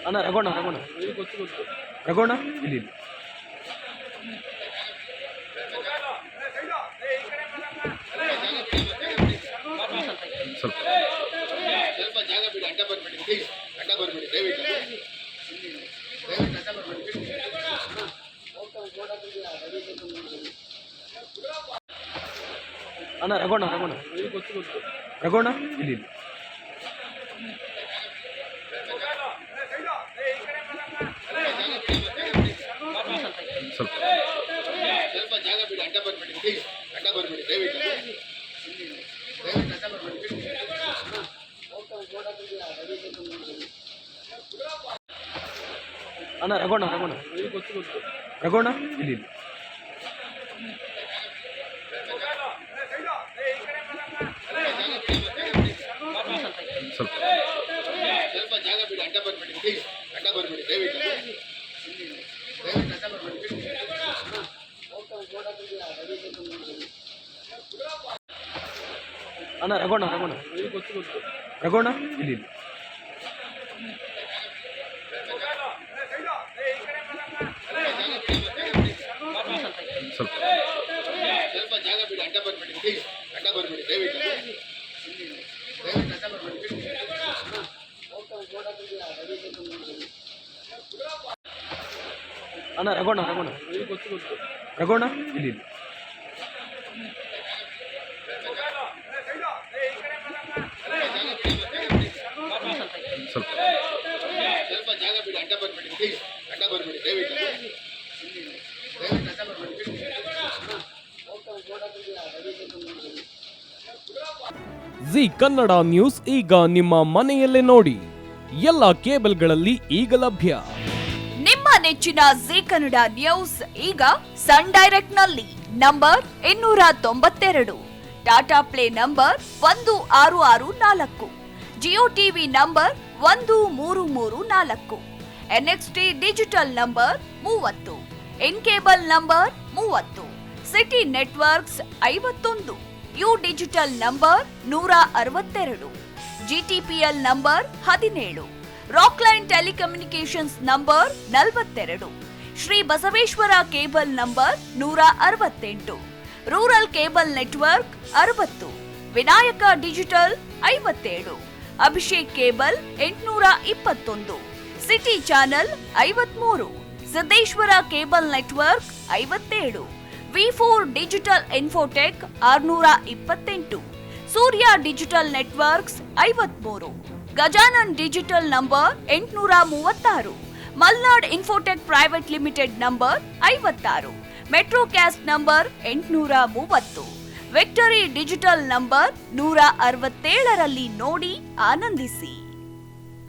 ಅಣ್ಣ ರಘೋಣ ರಘೋಣ ಇಲ್ಲಿ ಸ್ವಲ್ಪ ಜಾಗ ಬಿಡಿ, ಅಡ್ಡ ಬರ್ಬೇಡಿ ಪ್ಲೀಸ್, ಅಡ್ಡ ಬರ್ಬೇಡಿ ದಯವಿಟ್ಟು. ಅಣ್ಣ ರಘೋಣ ರಘೋಣ ಇಲ್ಲಿ ಸ್ವಲ್ಪ ಜಾಗ ಬಿಡಿ, ಅಡ್ಡ ಬರ್ಬೇಡಿ ಪ್ಲೀಸ್, ಅಡ್ಡ ಬರ್ಬೇಡಿ ದಯವಿಟ್ಟು. ಅಣ್ಣ ರಘೋಣ ರಘೋಣ ಇಲ್ಲಿ ಸ್ವಲ್ಪ ಜಾಗ ಬಿಡಿ, ಅಡ್ಡ ಬರ್ಬೇಡಿ ಪ್ಲೀಸ್, ಅಡ್ಡ ಬರ್ಬೇಡಿ ದಯವಿಟ್ಟು. ಅಣ್ಣ ರಘೋಣ ರಘೋಣ ಇಲ್ಲಿ ಸ್ವಲ್ಪ ಜಾಗ ಬಿಡಿ, ಅಡ್ಡ ಬರ್ಬೇಡಿ ಪ್ಲೀಸ್, ಅಡ್ಡ ಬರ್ಬೇಡಿ ದಯವಿಟ್ಟು. ಅಣ್ಣ ರಘೋಣ ರಘೋಣ ಇಲ್ಲಿ ಸ್ವಲ್ಪ ಜಾಗ ಬಿಡಿ, ಅಡ್ಡ ಬರ್ಬೇಡಿ ಪ್ಲೀಸ್, ಅಡ್ಡ ಬರ್ಬೇಡಿ ದಯವಿಟ್ಟು. ಜಿ ಕನ್ನಡ ನ್ಯೂಸ್ ಈಗ ನಿಮ್ಮ ಮನೆಯಲ್ಲೇ ನೋಡಿ, ಎಲ್ಲ ಕೇಬಲ್ಗಳಲ್ಲಿ ಈಗ ಲಭ್ಯ. ನಿಮ್ಮ ನೆಚ್ಚಿನ ಜಿ ಕನ್ನಡ ನ್ಯೂಸ್ ಈಗ ಸನ್ ಡೈರೆಕ್ಟ್ ನಲ್ಲಿ number 292, Tata Play number 1664, Jio TV number 1334, NXT digital number 30, in cable number 30, city networks 51, U digital number 162, GTPL number 17, Rockline telecommunications number 42, Shri Basaveshwara cable number 168, rural cable network 60, Vinayaka digital 57, Abhishek cable 821, city channel 53, Siddeshwara cable network 57, ವಿ4 digital infotech 628, Surya digital networks 53, Gajanan digital number 836, Malnad infotech private limited number 56, Metrocast number 830, victory digital number 167ರಲ್ಲಿ ನೋಡಿ ಆನಂದಿಸಿ.